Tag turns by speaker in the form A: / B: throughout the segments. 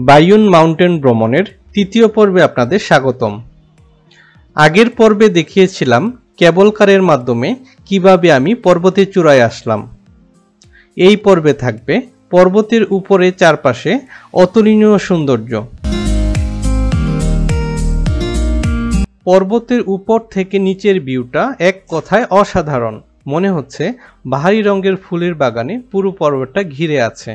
A: বায়ুন mountain ভ্রমণের তৃতীয় পর্বে আপনাদের স্বাগতম। আগের পর্বে দেখিয়েছিলাম কেবল কারের মাধ্যমে কিভাবে আমি পর্বতের চূড়ায় আসলাম। এই পর্বে থাকবে পর্বতের উপরে চারপাশে অতুলনীয় সৌন্দর্য। পর্বতের উপর থেকে নিচের ভিউটা এক কথায় অসাধারণ, মনে হচ্ছে বাহারি রঙের ফুলের বাগানে পুরো পর্বতটা ঘিরে আছে।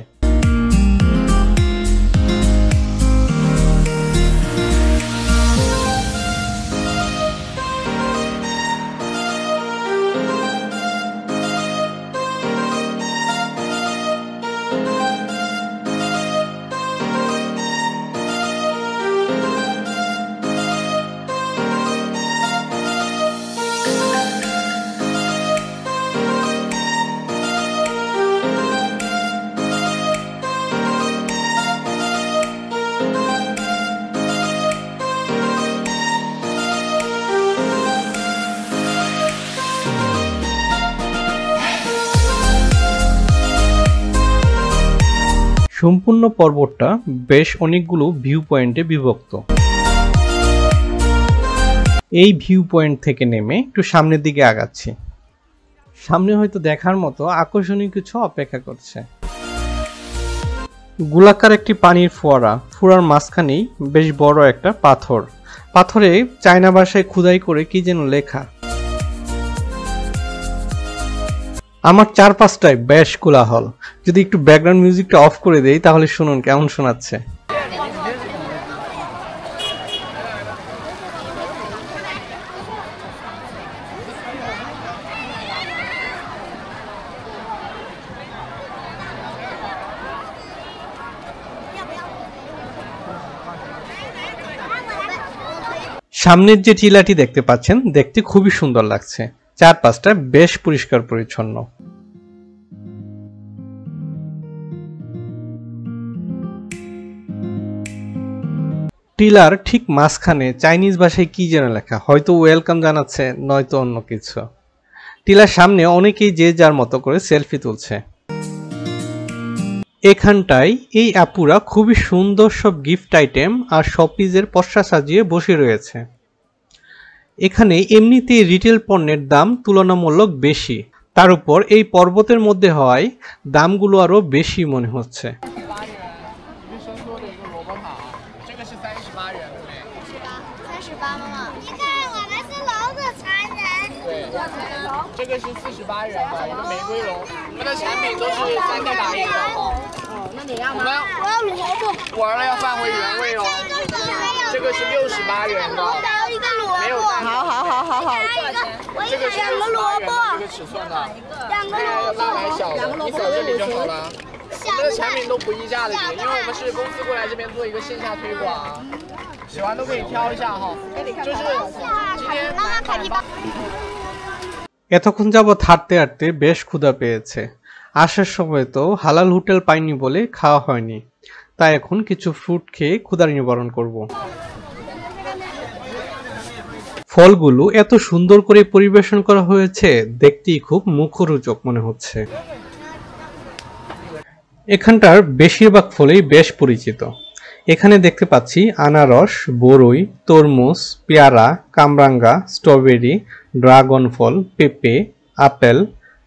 A: সম্পূর্ণ পর্বতটা বেশ অনেকগুলো ভিউ পয়েন্টে বিভক্ত। এই ভিউ পয়েন্ট থেকে নেমে একটু সামনের দিকে আগাচ্ছি। সামনে হয়তো দেখার মতো আকর্ষণীয় কিছু অপেক্ষা করছে। গোলাকার একটি পানির ফোয়ারার মাঝখানেই বেশ বড় একটা পাথরে চায়না ভাষায় খোদাই করে কি যেন লেখা। আমার চারপাশটায় বেশ কোলাহল। যদি একটু ব্যাকগ্রাউন্ড মিউজিকটা অফ করে দেই তাহলে শুনুন কেমন শোনাচ্ছে। সামনের যে টিলাটি দেখতে পাচ্ছেন, দেখতে খুবই সুন্দর লাগছে। চারপাশটা বেশ পরিষ্কার পরিচ্ছন্ন। টিলার ঠিক মাঝখানে চাইনিজ ভাষায় কি যেন লেখা, হয়তো ওয়েলকাম জানাচ্ছে, নয়তো অন্য কিছু। টিলার সামনে অনেকেই যে যার মতো করে সেলফি তুলছে। এখানটায় এই আপুরা খুবই সুন্দর সব গিফট আইটেম আর শপিজের পসরা সাজিয়ে বসে রয়েছে। এখানে এমনিতেই রিটেল পণ্যের দাম তুলনামূলক বেশি, তার উপর এই পর্বতের মধ্যে হওয়ায় দামগুলো আরো বেশি মনে হচ্ছে। এতক্ষণ যাবত হাঁটতে হাঁটতে বেশ ক্ষুধা পেয়েছে। আসার সময় তো হালাল হোটেল পাইনি বলে খাওয়া হয়নি, তাই এখন কিছু ফ্রুট খেয়ে ক্ষুধা নিবারণ করব। ফলগুলো এত সুন্দর করে পরিবেশন করা হয়েছে, দেখতেই খুব মুখরোচক মনে হচ্ছে। এখানটার বেশিরভাগ ফলই বেশ পরিচিত। এখানে দেখতে পাচ্ছি আনারস, বরই, তরমুজ, পেয়ারা, কামরাঙ্গা, স্ট্রবেরি, ড্রাগন ফল, পেঁপে, আপেল,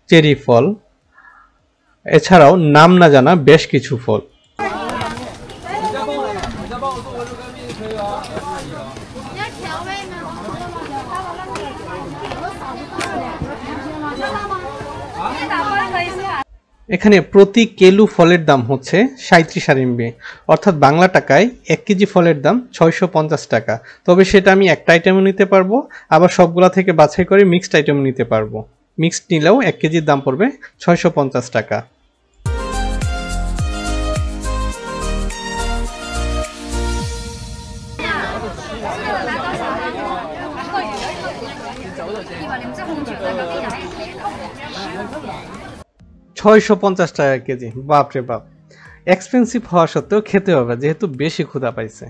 A: চেরি ফল, এছাড়াও নাম না জানা বেশ কিছু ফল। এখানে প্রতি কেলু ফলের দাম হচ্ছে 37 RMB, অর্থাৎ বাংলা টাকায় 1 কেজি ফলের দাম 650 টাকা। তবে সেটা আমি একটা আইটেমও নিতে পারবো, আবার সবগুলা থেকে বাছাই করে মিক্সড আইটেম নিতে পারবো। মিক্সড নিলেও 1 কেজির দাম পড়বে 650 টাকা। টাকা কেজি, বাপরে বাপ। এক্সপেন্সিভ হওয়া সত্ত্বেও খেতে হবে, যেহেতু বেশি ক্ষুধা পাইছে।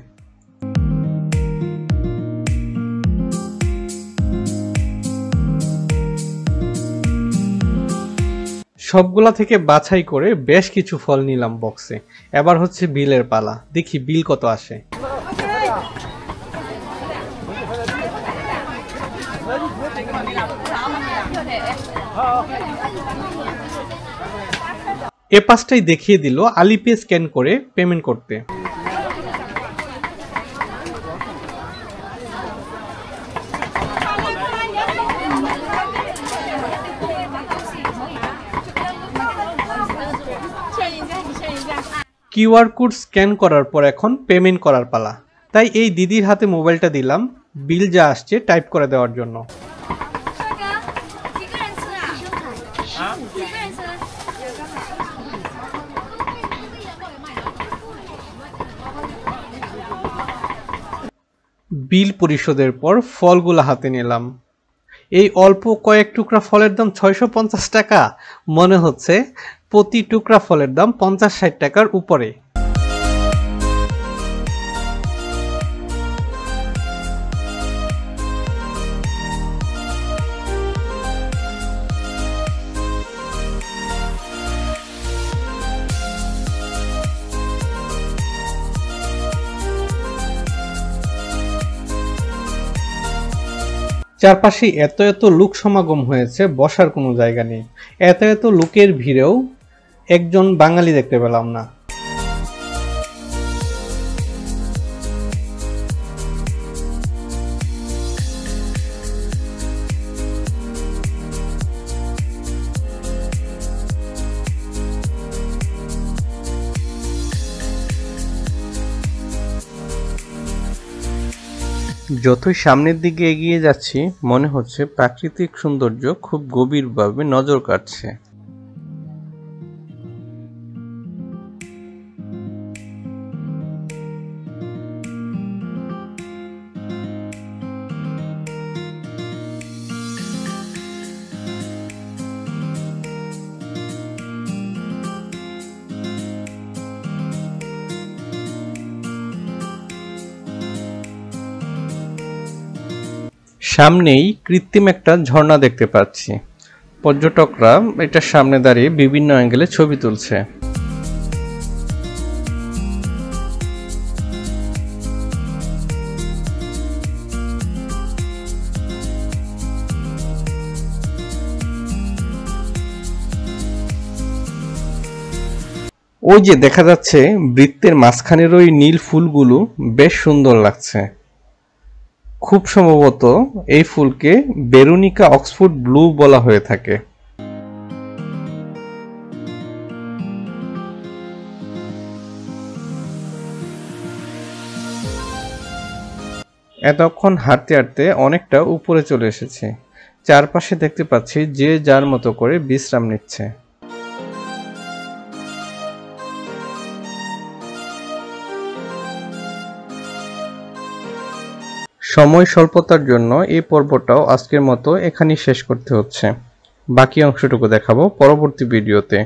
A: সবগুলা থেকে বাছাই করে বেশ কিছু ফল নিলাম বক্সে। এবার হচ্ছে বিলের পালা, দেখি বিল কত আসে। এ পাশটাই দেখিয়ে দিল আলিপে স্ক্যান করে পেমেন্ট করতে। কিউআর কোড স্ক্যান করার পর এখন পেমেন্ট করার পালা, তাই এই দিদির হাতে মোবাইলটা দিলাম বিল যা আসছে টাইপ করে দেওয়ার জন্য। বিল পরিশোধের পর ফলগুলো হাতে নিলাম। এই অল্প কয়েক টুকরা ফলের দাম 650 টাকা। মনে হচ্ছে প্রতি টুকরা ফলের দাম 50-60 টাকার উপরে। চারপাশে এত এত লোক সমাগম হয়েছে, বসার কোনো জায়গা নেই। এত এত লোকের ভিড়েও একজন বাঙালি দেখতে পেলাম না। যতই সামনের দিকে এগিয়ে যাচ্ছি মনে হচ্ছে প্রাকৃতিক সৌন্দর্য খুব গভীরভাবে নজর কাটছে। সামনেই কৃত্রিম একটা ঝর্ণা দেখতে পাচ্ছি। পর্যটকরা এটার সামনে দাঁড়িয়ে বিভিন্ন অ্যাঙ্গেলে ছবি তুলছে। ওই যে দেখা যাচ্ছে বৃত্তের মাঝখানের ওই নীল ফুলগুলো বেশ সুন্দর লাগছে। খুব সম্ভবত এই ফুলকে বেরোনিকা অক্সফোর্ড ব্লু বলা হয়ে থাকে। এতক্ষণ হাঁটতে হাঁটতে অনেকটা উপরে চলে এসেছে। চারপাশে দেখতে পাচ্ছি যে যার মতো করে বিশ্রাম নিচ্ছে। সময় স্বল্পতার জন্য এই পর্বটাও আজকের মতো এখানেই শেষ করতে হচ্ছে। বাকি অংশটুকু দেখাবো পরবর্তী ভিডিওতে।